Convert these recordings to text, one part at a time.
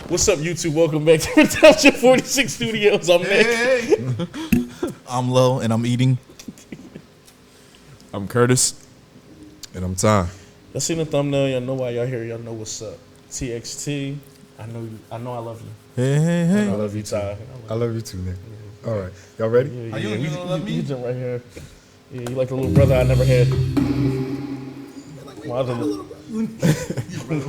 What's up, YouTube? Welcome back to Redemption 46 Studios. I'm Nick. Hey. I'm Lo, and I'm eating. I'm Curtis. And I'm Ty. Y'all seen the thumbnail? Y'all know why y'all here. Y'all know what's up. TXT. I know I love you. Hey. I love you, Ty. I love you too, Nick. All right. Y'all ready? Yeah, You gonna love me? You jump right here. Yeah, you like the little brother I never had. Why the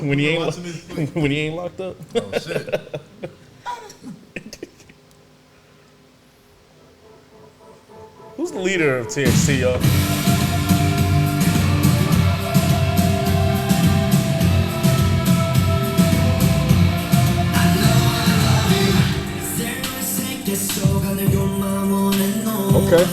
when he ain't locked up. Oh shit. Who's the leader of TXT, y'all? Okay.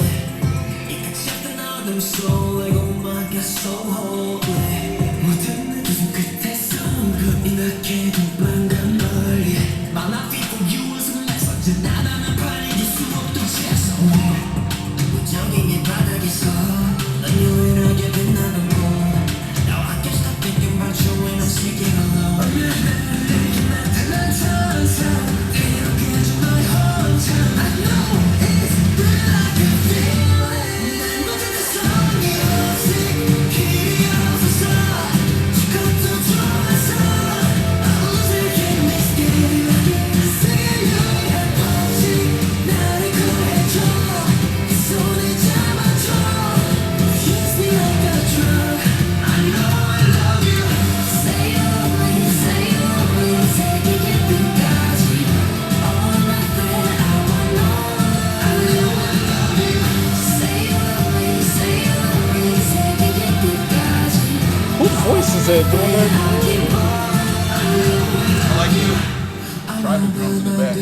Whose voice is that doing that? I like you. Tribal drums in the back.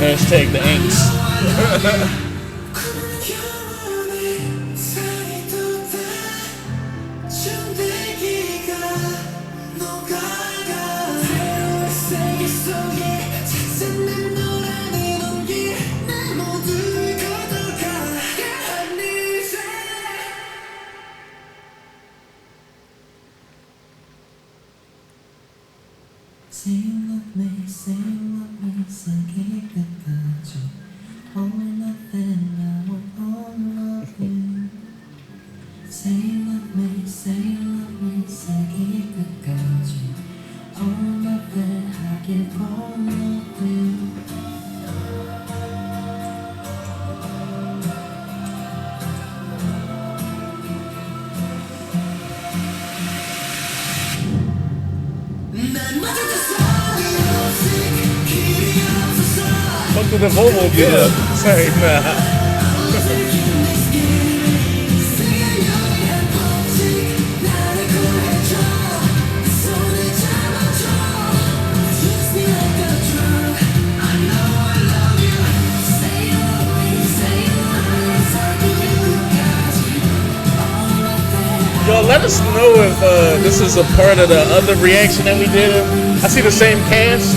Hashtag the Inks. Fuck with the Volvo get up. Sorry, nah. Yo, let us know if this is a part of the other reaction that we did. I see the same cast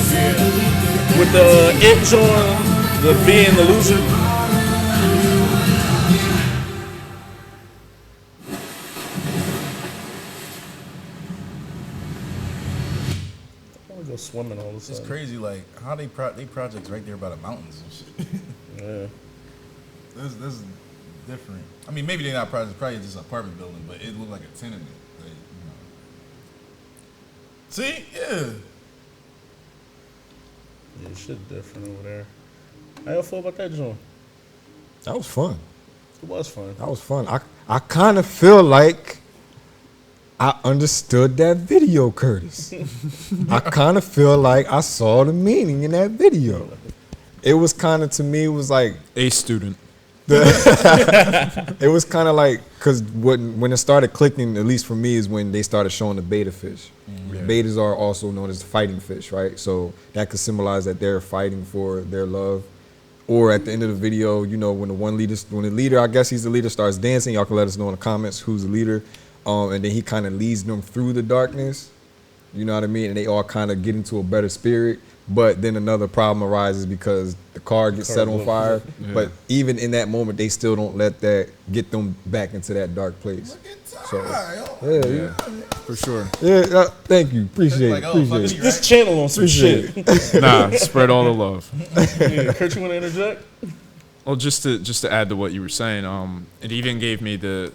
with the itch on, the being the loser. I want to go swimming all the time. It's crazy, like how they projects right there by the mountains and shit. Yeah. This is different. I mean, maybe they're not projects, probably just an apartment building, but it looked like a tenement. Like, you know. See, yeah. Yeah, shit different over there. How y'all feel about that joint? That was fun. It was fun. That was fun. I kind of feel like I understood that video, Curtis. I kind of feel like I saw the meaning in that video. It was kind of, to me, it was like A student. it was kind of like, because when it started clicking, at least for me, is when they started showing the beta fish. Betas are also known as fighting fish, right? So that could symbolize that they're fighting for their love. Or at the end of the video, you know, when the leader, I guess he's the leader, starts dancing, y'all can let us know in the comments who's the leader. And then he kind of leads them through the darkness. You know what I mean? And they all kind of get into a better spirit. But then another problem arises because the car gets set on fire. Yeah. But even in that moment, they still don't let that get them back into that dark place. So, yeah. For sure. Yeah, thank you. Appreciate it. This channel on some shit. Nah, spread all the love. Yeah, Kurt, you want to interject? Well, just to add to what you were saying, it even gave me the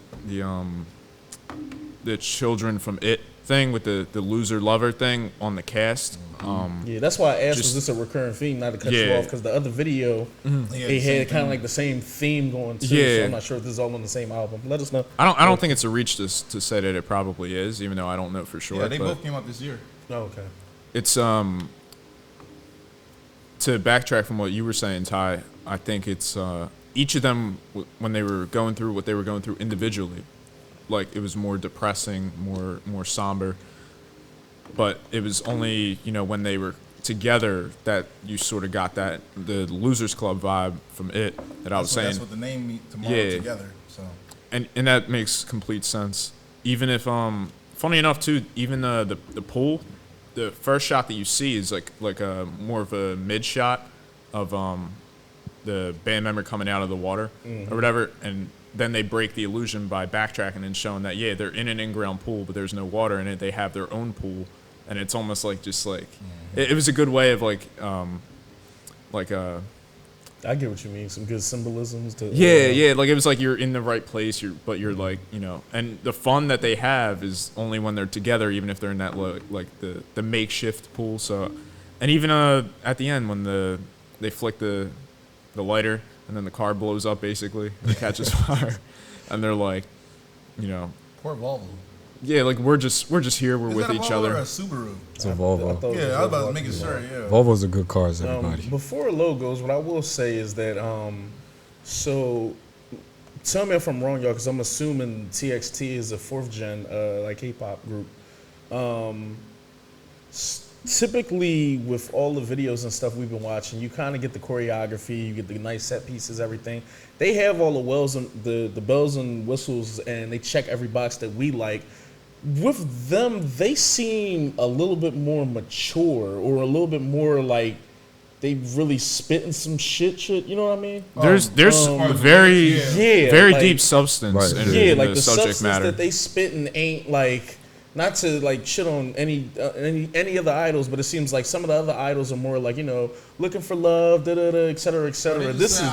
children from It thing with the loser lover thing on the cast. Yeah, that's why I asked, was this a recurring theme? Not to cut you off, because the other video, they had kind of like the same theme going too. Yeah. So I'm not sure if this is all on the same album. Let us know. I don't think it's a reach to say that it probably is, even though I don't know for sure. Yeah, they but both came out this year. Oh, okay. It's to backtrack from what you were saying, Ty. I think it's each of them when they were going through what they were going through individually, like it was more depressing, more somber. But it was only, you know, when they were together that you sort of got that the Losers Club vibe from It that I was saying. That's what the name means, tomorrow together. So and that makes complete sense. Even if funny enough too, even the pool, the first shot that you see is like a more of a mid shot of the band member coming out of the water or whatever, and then they break the illusion by backtracking and showing that they're in an in-ground pool, but there's no water in it. They have their own pool, and it's almost like just like it was a good way of I get what you mean. Some good symbolisms. To, like it was like you're in the right place, but you're like, you know, and the fun that they have is only when they're together, even if they're in that like the makeshift pool. So, and even at the end when they flick the lighter and then the car blows up basically, it catches fire, and they're like, you know, poor Volvo. Yeah, like we're just here, we're with each other. Or a Subaru? It's a Volvo. I was about to make sure. Yeah. Volvo's a good car, everybody. Before logos, what I will say is that so tell me if I'm wrong, y'all, because I'm assuming TXT is a 4th gen like K-pop group. Typically, with all the videos and stuff we've been watching, you kind of get the choreography, you get the nice set pieces, everything. They have all the bells and whistles, and they check every box that we like. With them, they seem a little bit more mature, or a little bit more like they really spitting some shit. You know what I mean? There's very like, deep substance in like the the subject substance matter that they spitting ain't like. Not to like shit on any other idols, but it seems like some of the other idols are more like, you know, looking for love, et cetera, et cetera. This is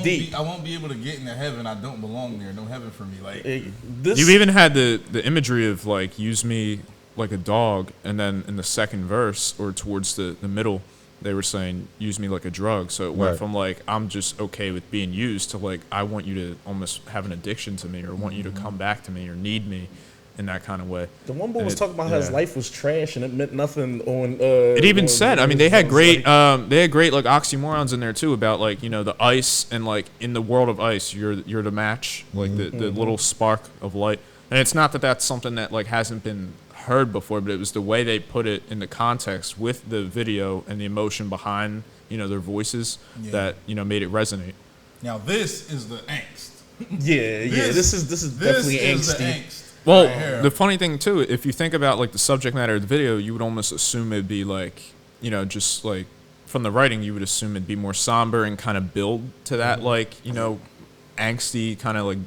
deep. I won't be able to get into heaven. I don't belong there. No heaven for me. Like you even had the imagery of like use me like a dog, and then in the second verse or towards the middle, they were saying use me like a drug. So it went from like I'm just okay with being used to like I want you to almost have an addiction to me, or want you to come back to me, or need me. In that kind of way. The one boy was talking about how his life was trash and it meant nothing on. It even said, I mean, they had great like oxymorons in there too about like, you know, the ice and like in the world of ice, you're the match, like the little spark of light. And it's not that that's something that like hasn't been heard before, but it was the way they put it in the context with the video and the emotion behind, you know, their voices that, you know, made it resonate. Now this is the angst. This is definitely angsty. Well, the funny thing too, if you think about like the subject matter of the video, you would almost assume it'd be like, you know, just like from the writing, you would assume it'd be more somber and kind of build to that like, you know, angsty kind of like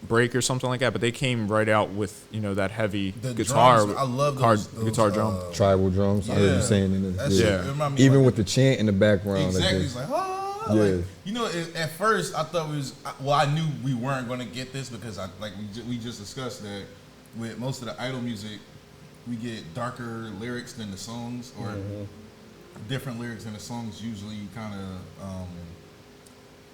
break or something like that. But they came right out with, you know, that heavy guitar. Drums, I love those guitar drum, tribal drums. I heard you saying in the even like with the chant in the background. Exactly, it's like like, you know, at first I thought I knew we weren't going to get this because we just discussed that. With most of the idol music, we get darker lyrics than the songs, or different lyrics in the songs usually kind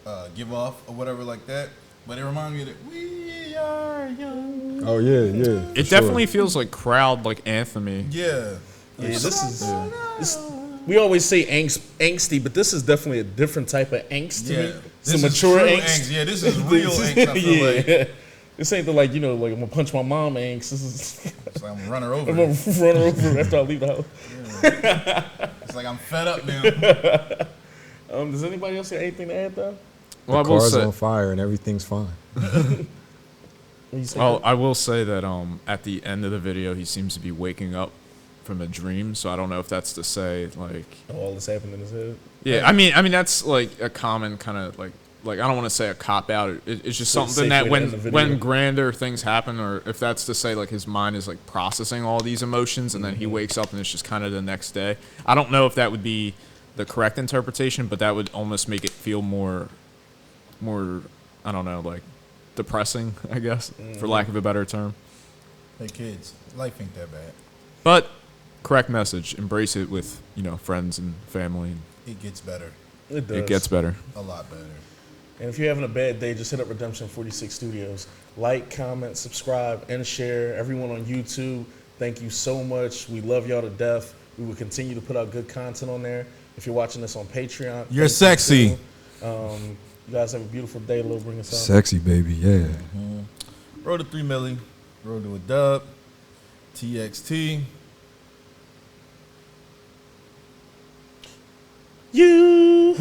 of give off or whatever like that. But it reminded me that we are young. Oh yeah. It definitely feels like crowd, like anthem-y. Yeah. Yeah, this we always say angsty, but this is definitely a different type of angst to me. It's a mature angst. Yeah, this is real angst. I feel like. This ain't the like I'm gonna punch my mom angst. This is It's like I'm gonna run her over. I'm gonna run her over after I leave the house. Yeah. It's like I'm fed up now. Does anybody else have anything to add though? Well, The car's on fire and everything's fine. I will say that at the end of the video, he seems to be waking up from a dream. So I don't know if that's to say like all this happened in his head. Yeah, I mean that's like a common kind of like I don't want to say a cop out. It's just something that when grander things happen, or if that's to say like his mind is like processing all these emotions, and then he wakes up and it's just kind of the next day. I don't know if that would be the correct interpretation, but that would almost make it feel more I don't know, like depressing, I guess, for lack of a better term. Hey kids, life ain't that bad. But correct message. Embrace it with friends and family. It gets better. It does. It gets better. A lot better. And if you're having a bad day, just hit up Redemption 46 Studios. Like, comment, subscribe, and share. Everyone on YouTube, thank you so much. We love y'all to death. We will continue to put out good content on there. If you're watching this on Patreon, you're sexy. You guys have a beautiful day. Lil, bring us out. Sexy, baby, yeah. Road to 3 milli. Road to a dub. TXT. You.